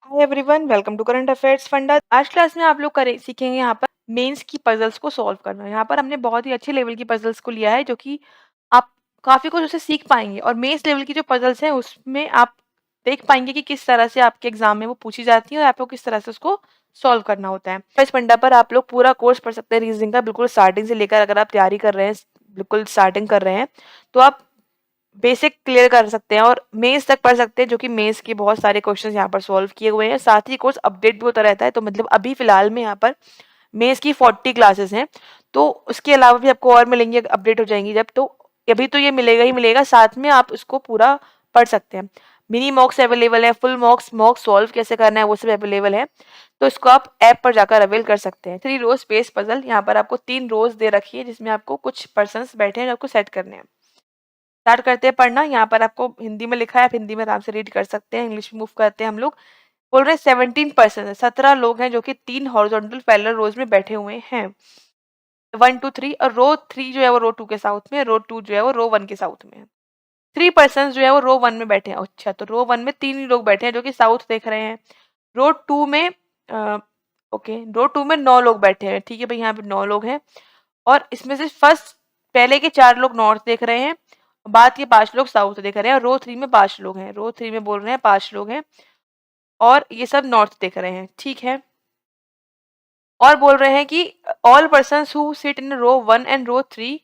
Hi everyone, welcome to current affairs funda. आज class में आप लोग करें सीखेंगे यहाँ पर मेंस की पजल्स को सॉल्व करना। यहाँ पर हमने बहुत ही अच्छे लेवल की पजल्स को लिया है जो कि आप काफी कुछ उससे सीख पाएंगे। और मेंस लेवल की जो पजल्स हैं उसमें आप देख पाएंगे कि किस तरह से आपके एग्जाम में वो पूछी जाती है और आपको किस तरह से उसको सॉल्व करना होता है। इस फंडा पर आप लोग पूरा कोर्स पढ़ सकते हैं रीजनिंग का, बिल्कुल स्टार्टिंग से लेकर। अगर आप तैयारी कर रहे हैं, बिल्कुल स्टार्टिंग कर रहे हैं, तो आप बेसिक क्लियर कर सकते हैं और मेंस तक पढ़ सकते हैं, जो कि मेंस के बहुत सारे क्वेश्चंस यहाँ पर सॉल्व किए हुए हैं। साथ ही कोर्स अपडेट भी होता रहता है। तो मतलब अभी फिलहाल में यहाँ पर मेंस की 40 क्लासेस हैं, तो उसके अलावा भी आपको और मिलेंगी, अपडेट हो जाएंगी जब। तो अभी तो ये मिलेगा ही मिलेगा, साथ में आप इसको पूरा पढ़ सकते हैं। मिनी मॉक्स अवेलेबल है, फुल मॉक्स, मॉक सॉल्व कैसे करना है वो सब अवेलेबल है। तो इसको आप ऐप पर जाकर अवेल कर सकते हैं। 3 रोज स्पेस पजल, यहाँ पर आपको 3 रोज दे रखी है जिसमें आपको कुछ पर्सन बैठे हैं जो आपको सेट करने हैं। स्टार्ट करते हैं पढ़ना। यहाँ पर आपको हिंदी में लिखा है, आप हिंदी में आराम से रीड कर सकते हैं। इंग्लिश में मूव करते हैं हम लोग। बोल रहे हैं 17% 17 लोग हैं जो कि 3 हॉरिजॉन्टल पैरेलल रोज में बैठे हुए हैं, 1 2 3। और रो 3 जो है वो रो 2 के साउथ में, रो 2 जो है वो रो 1 के साउथ में है। 3% जो है वो रो 1 में बैठे हैं। अच्छा, तो रो 1 में 3 ही लोग बैठे हैं जो कि साउथ देख रहे हैं। रो 2 में ओके, रो 2 में 9 लोग बैठे हैं। ठीक है भाई, यहाँ पे 9 लोग हैं। और इसमें से फर्स्ट पहले के 4 लोग नॉर्थ देख रहे हैं, बाद के 5 लोग साउथ देख रहे हैं। और रो 3 में 5 लोग हैं, रो 3 में बोल रहे हैं 5 लोग हैं और ये सब नॉर्थ देख रहे हैं। ठीक है। और बोल रहे हैं कि all person who sit in row 1 and row 3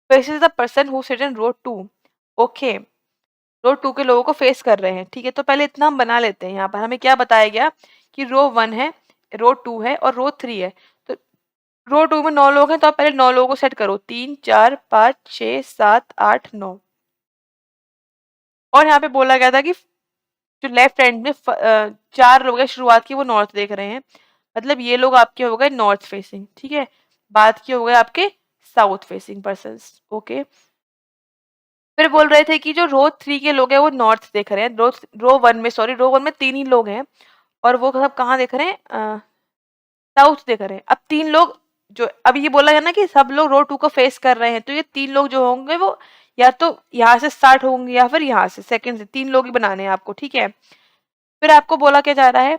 faces the person who sit in row 2। Okay, row 2 के लोगों को फेस कर रहे हैं। ठीक है, तो पहले इतना हम बना लेते हैं। यहाँ पर हमें क्या बताया गया कि रो 1 है, रो 2 है और रो 3 है। तो रो 2 में 9 लोग हैं, तो आप पहले 9 लोगों को सेट करो, 3 4 5 6 7 8 9। और यहाँ पे बोला गया था कि जो लेफ्ट हैंड में 4 लोग हैं शुरुआत की, वो नॉर्थ देख रहे हैं। मतलब ये लोग आपके हो गए नॉर्थ फेसिंग। ठीक है, बाद के हो गए आपके साउथ फेसिंग पर्सन। ओके, फिर बोल रहे थे कि जो रो 3 के लोग हैं वो नॉर्थ देख रहे हैं। रो 1 में, सॉरी, रो 1 में 3 ही लोग हैं और वो सब कहाँ देख रहे हैं? साउथ देख रहे हैं। अब 3 लोग, जो अब ये बोला है ना कि सब लोग रो 2 को फेस कर रहे हैं, तो ये 3 लोग जो होंगे वो या तो यहाँ से स्टार्ट होंगे या फिर यहाँ से सेकंड से। 3 लोग ही बनाने हैं आपको। ठीक है, फिर आपको बोला क्या जा रहा है,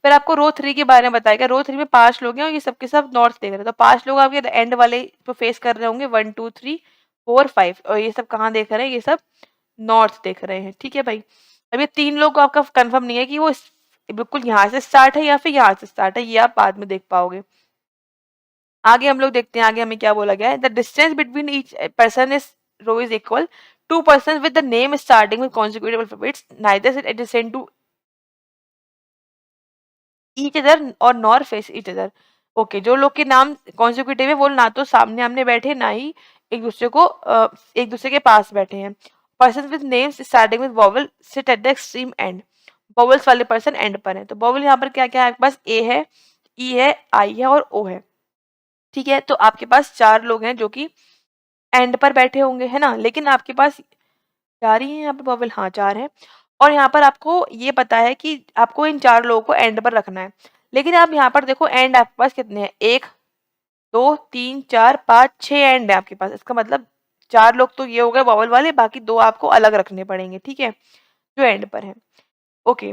फिर आपको रो 3 के बारे में बताएगा। रो 3 में 5 लोग हैं और ये सबके सब नॉर्थ देख रहे हैं। तो 5 लोग आपके एंड वाले को फेस कर रहे होंगे, 1 2 3 4 5। और ये सब कहाँ देख रहे हैं? ये सब नॉर्थ देख रहे हैं। ठीक है भाई, अब ये 3 लोग आपका कंफर्म नहीं है कि वो बिल्कुल यहाँ से स्टार्ट है या फिर यहाँ से स्टार्ट है, ये आप बाद में देख पाओगे। आगे हम लोग देखते हैं, आगे हमें क्या बोला गया है। The distance between each person is row is equal to person with the name starting with consecutive alphabets neither is adjacent to each other और nor face each other. Okay, जो लोग के नाम कॉन्सिक्यूटिव है वो ना तो सामने आमने बैठे, ना ही एक दूसरे को एक दूसरे के पास बैठे हैं। Person with names starting with vowel sit at the extreme and. Vowels वाले पर्सन एंड पर है। तो वॉवल यहाँ पर क्या क्या है आपके पास? ए है, ई है, आई है और ओ है। ठीक है, तो आपके पास 4 लोग हैं जो कि एंड पर बैठे होंगे, है ना। लेकिन आपके पास 4 ही है यहाँ पे वॉवल, हाँ 4 है। और यहाँ पर आपको ये पता है कि आपको इन 4 लोगों को एंड पर रखना है। लेकिन आप यहाँ पर देखो, एंड आपके पास कितने हैं? 1 2 3 4 5 6 एंड है आपके पास। इसका मतलब 4 लोग तो ये हो गए वॉवल वाले, बाकी 2 आपको अलग रखने पड़ेंगे। ठीक है, जो एंड पर है। ओके,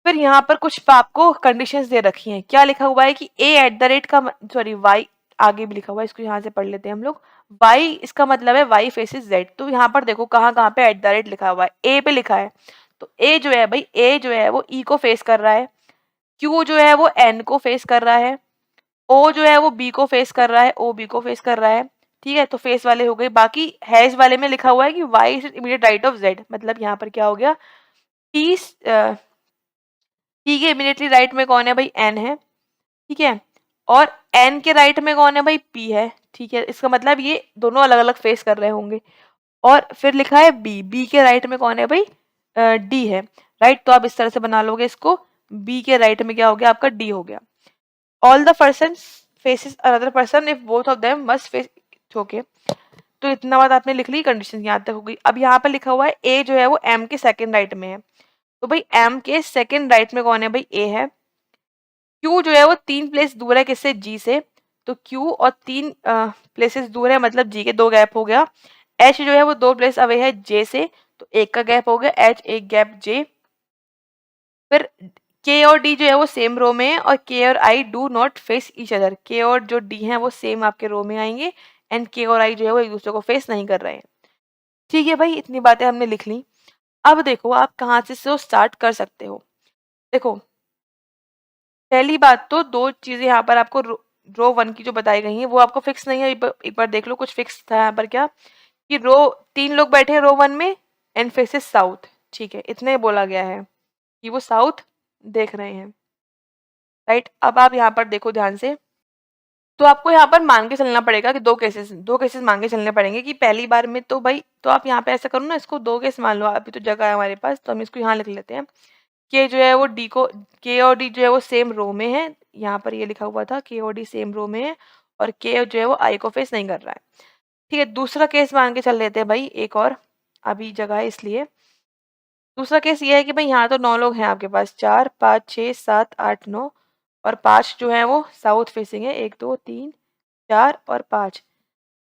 फिर यहाँ पर कुछ आपको कंडीशंस दे रखी हैं। क्या लिखा हुआ है कि ए एट द रेट का, सॉरी वाई आगे भी लिखा हुआ है, इसको यहाँ से पढ़ लेते हैं हम लोग। वाई इसका मतलब है वाई फेसिस जेड। तो यहाँ पर देखो कहाँ कहाँ पे एट द रेट लिखा हुआ है, ए पे लिखा है। तो ए जो है भाई, ए जो है वो ई को फेस कर रहा है, क्यू जो है वो एन को फेस कर रहा है, ओ जो है वो बी को फेस कर रहा है, ओ बी को फेस कर रहा है। ठीक है, तो फेस वाले हो गए। बाकी हैज वाले में लिखा हुआ है कि Y is immediate right of Z. मतलब यहाँ पर क्या हो गया, टी टी के इमीडिएटली राइट में कौन है भाई? एन है। ठीक है, और एन के राइट में कौन है भाई? पी है। ठीक है, इसका मतलब ये दोनों अलग अलग फेस कर रहे होंगे। और फिर लिखा है बी, बी के राइट में कौन है भाई? डी है। राइट, तो आप इस तरह से बना लोगे इसको, बी के राइट में क्या हो गया आपका? डी हो गया। All the person faces another person if both of them must face. Okay, तो इतना बात आपने लिख ली, कंडीशन यहाँ तक हो गई। अब यहाँ पर लिखा हुआ है ए जो है वो एम के सेकंड राइट में है। तो भाई एम के सेकंड राइट में कौन है भाई? ए है। क्यू जो है वो 3 प्लेस दूर है किससे? जी से। तो क्यू और 3 प्लेसेस दूर है, मतलब जी के 2 गैप हो गया। एच जो है वो 2 प्लेस अवे है जे से, तो 1 का गैप हो गया एच, 1 गैप जे। फिर के और डी जो है वो सेम रो में है और के और I do not face each other. के और जो डी है वो सेम आपके रो में आएंगे एंड के और आई जो है वो एक दूसरे को फेस नहीं कर रहे हैं। ठीक है भाई, इतनी बातें हमने लिख ली। अब देखो आप कहाँ से स्टार्ट कर सकते हो। देखो, पहली बात तो दो चीजें यहाँ पर आपको रो वन की जो बताई गई है वो आपको फिक्स नहीं है। एक बार देख लो, कुछ फिक्स था यहाँ पर क्या, कि रो तीन लोग बैठे हैं रो वन में एंड फेसेस साउथ। ठीक है, इतने बोला गया है कि वो साउथ देख रहे हैं। राइट, अब आप यहाँ पर देखो ध्यान से, तो आपको यहाँ पर मान के चलना पड़ेगा कि दो केसेस मान के चलने पड़ेंगे कि पहली बार में तो भाई, तो आप यहाँ पे ऐसा करो ना, इसको दो केस मान लो। अभी तो जगह है हमारे पास तो हम इसको यहाँ लिख लेते हैं। के जो है वो डी को, के और डी जो है वो सेम रो में है। यहाँ पर ये लिखा हुआ था के और डी सेम रो में है और के जो है वो आई को फेस नहीं कर रहा है। ठीक है, दूसरा केस मान के चल लेते हैं भाई एक और, अभी जगह है इसलिए। दूसरा केस ये है कि भाई यहाँ तो 9 लोग हैं आपके पास, 4 5 6 7 8 9 और 5 जो है वो साउथ फेसिंग है, 1 2 3 4 और 5।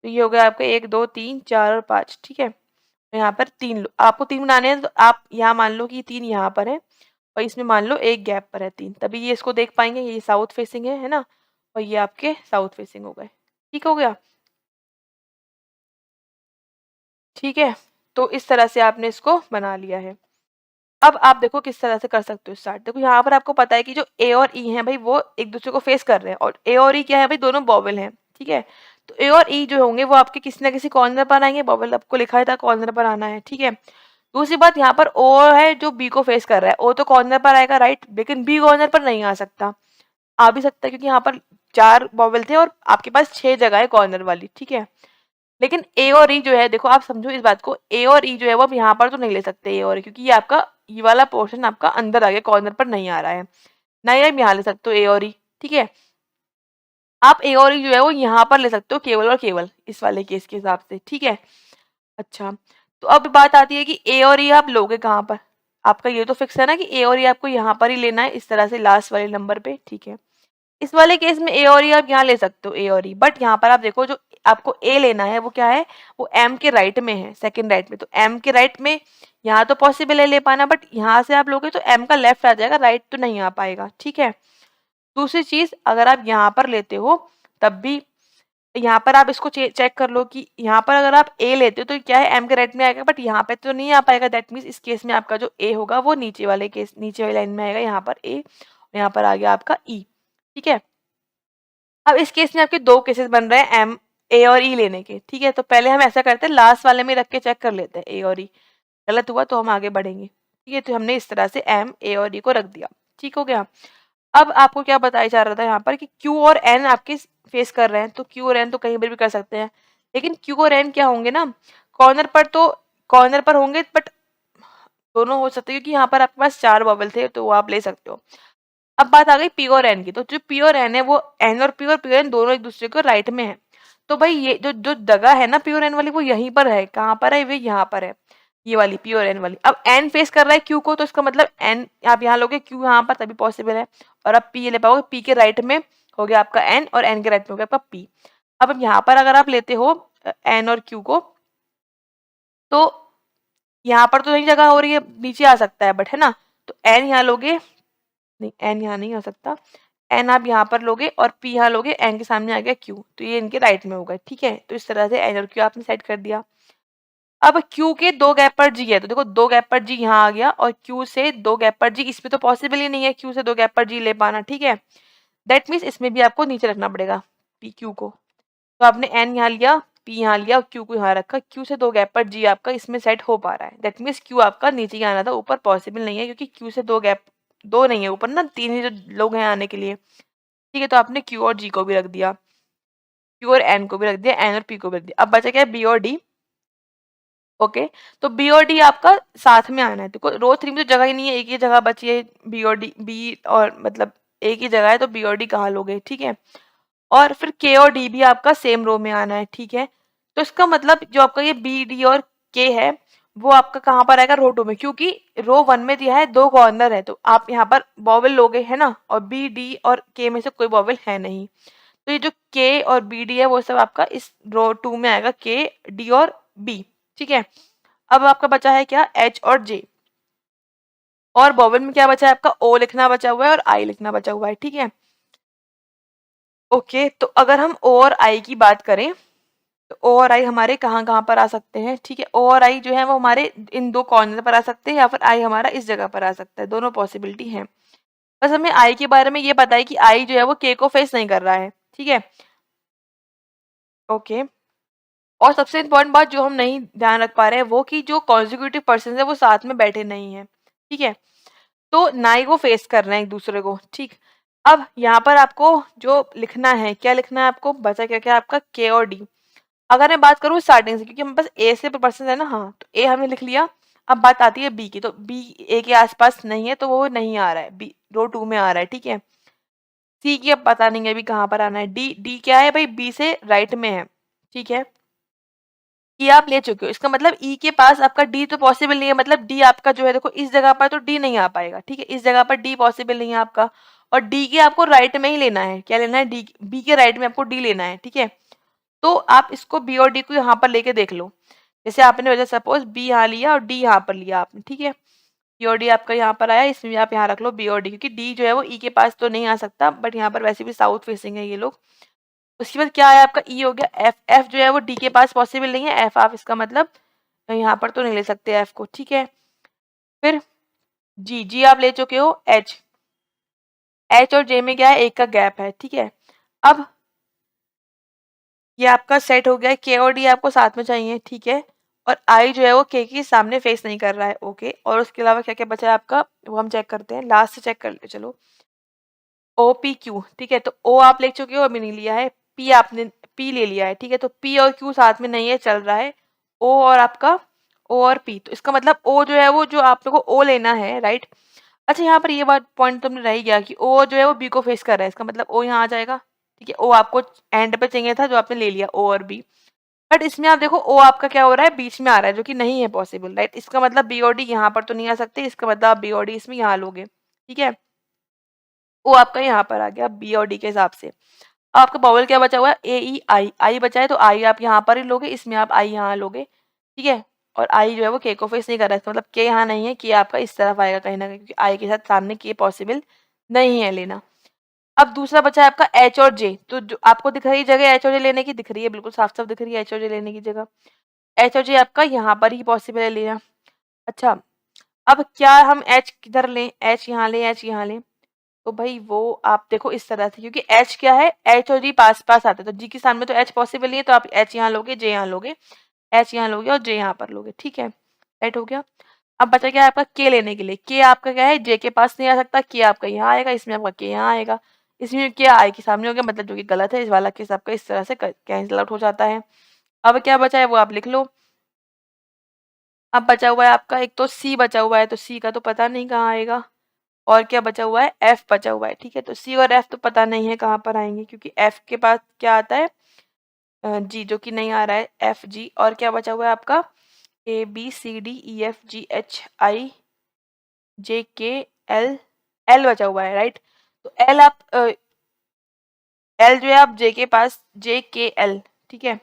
तो ये हो गया आपका 1 2 3 4 और 5। ठीक है, तो यहाँ पर आपको तीन बनाने हैं, तो आप यहाँ मान लो कि तीन यहाँ पर है और इसमें मान लो एक गैप पर है तीन, तभी ये इसको देख पाएंगे। ये साउथ फेसिंग है ना, और ये आपके साउथ फेसिंग हो गए। ठीक हो गया। ठीक है, तो इस तरह से आपने इसको बना लिया है। अब आप देखो किस तरह से कर सकते हो स्टार्ट। देखो यहाँ पर आपको पता है कि जो ए और ई हैं भाई वो एक दूसरे को फेस कर रहे हैं, और ए और ई क्या है भाई, दोनों बॉबल हैं। ठीक है, तो ए और ई जो होंगे वो आपके किसी ना किसी कॉर्नर पर आएंगे, बॉबल आपको लिखा था कॉर्नर पर आना है। ठीक है, दूसरी बात यहाँ पर ओ है जो बी को फेस कर रहा है, ओ तो कॉर्नर पर आएगा राइट, लेकिन बी कॉर्नर पर नहीं आ सकता। आ भी सकता है क्योंकि यहाँ पर चार बॉबल थे और आपके पास 6 जगह है कॉर्नर वाली। ठीक है, लेकिन ए और ई जो है, देखो आप समझो इस बात को, ए और ई जो है वो आप यहाँ पर तो नहीं ले सकते ए और ई, क्योंकि ये आपका ये वाला पोर्शन आपका अंदर आ गया, कॉर्नर पर नहीं आ रहा है। ना ही आप यहाँ ले सकते हो ए और ई। ठीक है, आप ए और ई जो है वो यहाँ पर ले सकते हो केवल और केवल इस वाले केस के हिसाब से। ठीक है, अच्छा, तो अब बात आती है कि ए और ई आप लोगे कहाँ पर। आपका ये तो फिक्स है ना कि ए और ई आपको यहाँ पर ही लेना है, इस तरह से लास्ट वाले नंबर पे। ठीक है, इस वाले केस में ए और ई आप यहाँ ले सकते हो ए और ई, बट यहाँ पर आप देखो जो आपको ए लेना है वो क्या है, वो एम के राइट में है, सेकंड राइट में। तो एम के राइट में यहाँ तो पॉसिबल है ले पाना, बट यहाँ से आप लोगे तो एम का लेफ्ट आ जाएगा, राइट तो नहीं आ पाएगा। ठीक है, दूसरी चीज अगर आप यहाँ पर लेते हो तब भी यहाँ पर आप इसको चेक कर लो कि यहाँ पर अगर आप ए लेते हो तो क्या है, एम के राइट में आएगा, बट यहाँ पे तो नहीं आ पाएगा। दैट मीन्स इस केस में आपका जो ए होगा वो नीचे वाले केस, नीचे वाली लाइन में आएगा, यहाँ पर ए, यहाँ पर आ गया आपका ई। ठीक है, अब इस केस में आपके दो केसेस बन रहे हैं एम, ए और ई लेने के। ठीक है, तो पहले हम ऐसा करते हैं, लास्ट वाले में रख के चेक कर लेते हैं ए और ई, गलत हुआ तो हम आगे बढ़ेंगे। ठीक है, तो हमने इस तरह से एम ए और ई को रख दिया। ठीक हो गया। अब आपको क्या बताया जा रहा था यहाँ पर कि क्यू और एन आपके फेस कर रहे हैं, तो क्यू और एन तो कहीं पर भी कर सकते हैं, लेकिन क्यू और एन क्या होंगे ना, कॉर्नर पर, तो कॉर्नर पर होंगे, बट दोनों हो सकते हैं क्योंकि यहाँ पर आपके पास 4 बबल थे, तो वो आप ले सकते हो। अब बात आ गई पी और एन की, तो जो पी और एन है वो एन और पी और एन दोनों एक दूसरे को राइट में है। तो भाई ये जो जो जगह है ना पी और एन वाली, वो यहीं पर है। कहाँ पर है, वे यहाँ पर है, ये वाली पी और एन वाली। अब एन फेस कर रहा है क्यू को, तो इसका मतलब एन आप यहाँ लोगे, क्यू यहाँ पर, तभी पॉसिबल है। और अब पी ये ले पाओगे, पी के राइट में हो गया आपका एन और एन के राइट में हो गया आपका पी। अब यहाँ पर अगर आप लेते हो एन और क्यू को, तो यहाँ पर तो नहीं जगह हो रही है, नीचे आ सकता है बट, है ना। तो एन यहाँ लोगे, नहीं एन यहाँ नहीं आ सकता, एन आप यहाँ पर लोगे और पी यहाँ लोगे, एन के सामने आ गया क्यू, तो ये इनके राइट में होगा। ठीक है, तो इस तरह से एन और क्यू आपने सेट कर दिया। अब क्यू के दो गैप पर जी है, तो देखो दो गैप पर जी यहाँ आ गया, और क्यू से दो गैप पर जी, इसमें तो पॉसिबल ही नहीं है क्यू से दो गैप पर जी ले पाना। ठीक है, दैट मीन्स इसमें भी आपको नीचे रखना पड़ेगा पी क्यू को। तो आपने एन यहाँ लिया, पी यहाँ लिया और क्यू को यहाँ रखा, क्यू से दो गैप पर जी आपका इसमें सेट हो पा रहा है। दैट मीन्स क्यू आपका नीचे ही आना था, ऊपर पॉसिबल नहीं है, क्योंकि क्यू से दो गैप, दो नहीं है ऊपर ना, तीन ही जो लोग हैं आने के लिए। ठीक है, तो आपने क्यू और जी को भी रख दिया, क्यू और एन को भी रख दिया, एन और पी को भी रख दिया। अब बचा क्या है, बी और डी। ओके, तो बी और डी आपका साथ में आना है। देखो रो 3 में तो जगह ही नहीं है, एक ही जगह बची है बी और डी, बी और मतलब एक ही जगह है, तो बी और डी कहाँ लोगे। ठीक है, और फिर के और डी भी आपका सेम रो में आना है। ठीक है, तो इसका मतलब जो आपका ये बी डी और के है वो आपका कहाँ पर आएगा, रो 2 में, क्योंकि रो 1 में दिया है दो कॉर्नर है, तो आप यहाँ पर बॉबल लोगे, है ना, और बी डी और के में से कोई बॉबल है नहीं, तो ये जो के और बी डी है वो सब आपका इस रो 2 में आएगा, के डी और बी। ठीक है, अब आपका बचा है क्या, एच और जे। और वोवेल में क्या बचा है आपका, ओ लिखना बचा हुआ है और आई लिखना बचा हुआ है, ठीक है। ओके, तो अगर हम ओ और आई की बात करें तो ओ और आई हमारे कहाँ-कहाँ पर आ सकते हैं, ठीक है। ओ और आई जो है वो हमारे इन 2 कॉर्नर पर आ सकते हैं या फिर आई हमारा इस जगह पर आ सकता है, दोनों पॉसिबिलिटी हैं। बस हमें आई के बारे में ये पता है कि आई जो है वो के को फेस नहीं कर रहा है, ठीक है। ओके, और सबसे इम्पोर्टेंट बात जो हम नहीं ध्यान रख पा रहे हैं वो कि जो कॉन्जिक्यूटिव पर्सन्स है वो साथ में बैठे नहीं हैं, ठीक है। तो ना ही वो फेस कर रहे हैं एक दूसरे को, ठीक। अब यहाँ पर आपको जो लिखना है, क्या लिखना है आपको, बचा क्या-क्या आपका के और डी। अगर मैं बात करूँ स्टार्टिंग से, क्योंकि हमारे पास ए से पर्सन है ना, हाँ, तो ए हमने लिख लिया। अब बात आती है बी की, तो बी ए के आसपास नहीं है तो वो नहीं आ रहा है, बी रो 2 में आ रहा है, ठीक है। सी की अब पता नहीं है अभी कहाँ पर आना है। डी डी क्या है भाई, बी से राइट में है, ठीक है। ई आप ले चुके हो, इसका मतलब ई के पास आपका डी तो पॉसिबल नहीं है, मतलब डी आपका जो है देखो इस जगह पर तो डी नहीं आ पाएगा, ठीक है। इस जगह पर डी पॉसिबल नहीं है आपका, और डी के आपको राइट में ही लेना है, क्या लेना है, डी बी के राइट में आपको डी लेना है, ठीक है। तो आप इसको बी और डी को यहाँ पर लेके देख लो। जैसे आपने वजह सपोज बी यहाँ लिया और डी यहाँ पर लिया आपने, ठीक है। बी और डी आपका यहाँ पर आया, इसमें भी आप यहाँ रख लो बी और डी, क्योंकि डी जो है वो ई के पास तो नहीं आ सकता, बट यहाँ पर वैसे भी साउथ फेसिंग है ये लोग। उसके बाद क्या आया आपका ई हो गया। एफ एफ जो है वो डी के पास पॉसिबल नहीं है, एफ आप इसका मतलब यहाँ पर तो नहीं ले सकते एफ को, ठीक है। फिर जी जी आप ले चुके हो। एच एच और जे में क्या है, एक का गैप है, ठीक है। अब ये आपका सेट हो गया है, के और डी आपको साथ में चाहिए, ठीक है। और आई जो है वो के के सामने फेस नहीं कर रहा है, ओके। और उसके अलावा क्या क्या बचा है आपका, वो हम चेक करते हैं, लास्ट से चेक कर ले चलो। ओ पी क्यू, ठीक है। तो ओ आप ले चुके हो, अभी नहीं लिया है। पी आपने पी ले लिया है, ठीक है। तो पी और क्यू साथ में नहीं है, चल रहा है। ओ और आपका ओ और पी, तो इसका मतलब ओ जो है वो, जो आप लोगों को ओ लेना है, राइट। अच्छा, यहाँ पर ये बात पॉइंट तुमने रह गया कि ओ जो है वो बी को फेस कर रहा है, इसका मतलब ओ यहाँ आ जाएगा, ठीक है। ओ आपको एंड पे चाहिए था जो आपने ले लिया, ओ और बी। बट इसमें आप देखो ओ आपका क्या हो रहा है, बीच में आ रहा है, जो कि नहीं है पॉसिबल, राइट। इसका मतलब बी और डी यहाँ पर तो नहीं आ सकते, इसका मतलब आप बी और डी इसमें यहाँ लोगे, ठीक है। ओ आपका यहाँ पर आ गया बी और डी के हिसाब से। आपका बॉवल क्या बचा हुआ है, ए ई आई, आई बचा है तो आई आप यहाँ पर ही लोगे, इसमें आप आई यहाँ लोगे, ठीक है। और आई जो है वो के को फेस नहीं कर रहा है, इसका मतलब के यहाँ नहीं है, के आपका इस तरफ आएगा कहीं ना कहीं, क्योंकि आई के साथ सामने के पॉसिबल नहीं है लेना। अब दूसरा बचा है आपका एच और जे, तो जो आपको दिख रही है जगह एच और जे लेने की, दिख रही है, बिल्कुल साफ साफ दिख रही है एच और जे लेने की जगह। एच और जे आपका यहाँ पर ही पॉसिबल है लेना। अच्छा, अब क्या हम एच किधर लें, एच यहाँ लें, एच यहाँ लें, तो भाई वो आप देखो इस तरह से, क्योंकि एच क्या है, एच और जी पास पास आते हैं, तो जी के सामने तो एच पॉसिबल नहीं है, तो आप एच यहाँ लोगे, जे यहाँ लोगे, एच यहाँ लोगे और जे यहाँ पर लोगे, ठीक है। राइट हो गया। अब बचा क्या है आपका के लेने के लिए, के आपका क्या है, जे के पास नहीं आ सकता, के आपका यहाँ आएगा, इसमें आपका के यहाँ आएगा, इसमें क्या आई के सामने हो गया, मतलब जो कि गलत है, इस वाला केस आपका इस तरह से कैंसिल आउट हो जाता है। अब क्या बचा है वो आप लिख लो। अब बचा हुआ है आपका एक तो सी बचा हुआ है, तो सी का तो पता नहीं कहाँ आएगा, और क्या बचा हुआ है, एफ बचा हुआ है, ठीक है। तो सी और एफ तो पता नहीं है कहाँ पर आएंगे, क्योंकि एफ के पास क्या आता है, जी, जो कि नहीं आ रहा है, एफ जी। और क्या बचा हुआ है आपका, A B C D E F G H I J K L, L बचा हुआ है, राइट। तो एल आप एल जो है आप जे के पास, जे के एल, ठीक है।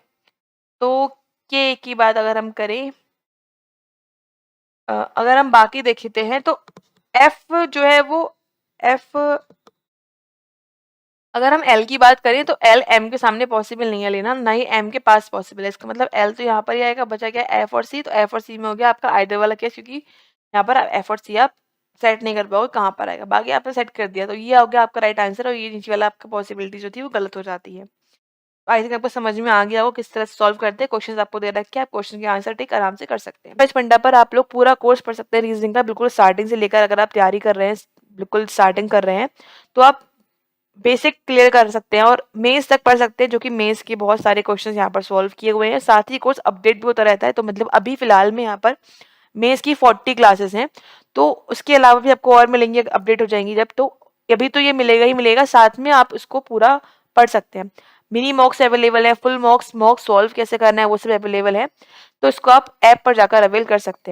तो के की बात अगर हम करें, अगर हम बाकी देखते हैं तो एफ जो है वो, एफ अगर हम एल की बात करें तो एल एम के सामने पॉसिबल नहीं है लेना, ना ही एम के पास पॉसिबल है, इसका मतलब एल तो यहाँ पर ही आएगा। बचा क्या, एफ और सी, तो एफ और सी में हो गया आपका आइडल वाला केस, क्योंकि यहाँ पर एफ और सी आप सेट नहीं कर पाओगे कहाँ पर आएगा, बाकी आपने सेट कर दिया, तो ये हो गया आपका राइट आंसर, और ये नीचे वाला आपका पॉसिबिलिटी जो थी वो गलत हो जाती है। आई थिंक आपको समझ में आ गया हो किस तरह से सॉल्व करते हैं। क्वेश्चन आपको दे रखे हैं, आप क्वेश्चन के आंसर टिक आराम से कर सकते हैं। फंडा पर आप लोग पूरा कोर्स पढ़ सकते हैं रीजनिंग का, बिल्कुल स्टार्टिंग से लेकर, अगर आप तैयारी कर रहे हैं, बिल्कुल स्टार्टिंग कर रहे हैं, तो आप बेसिक क्लियर कर सकते हैं और मेंस तक पढ़ सकते हैं, जो कि मेंस के बहुत सारे क्वेश्चंस यहाँ पर सॉल्व किए हुए हैं। साथ ही कोर्स अपडेट भी होता रहता है, तो मतलब अभी फिलहाल में यहाँ पर मेंस की 40 क्लासेस हैं, तो उसके अलावा भी आपको और मिलेंगी, अपडेट हो जाएंगी जब, तो अभी तो ये मिलेगा ही मिलेगा, साथ में आप इसको पूरा पढ़ सकते हैं। मिनी मॉक्स अवेलेबल है, फुल मॉक्स, मॉक सॉल्व कैसे करना है वो सब अवेलेबल है, तो इसको आप ऐप पर जाकर अवेल कर सकते हैं।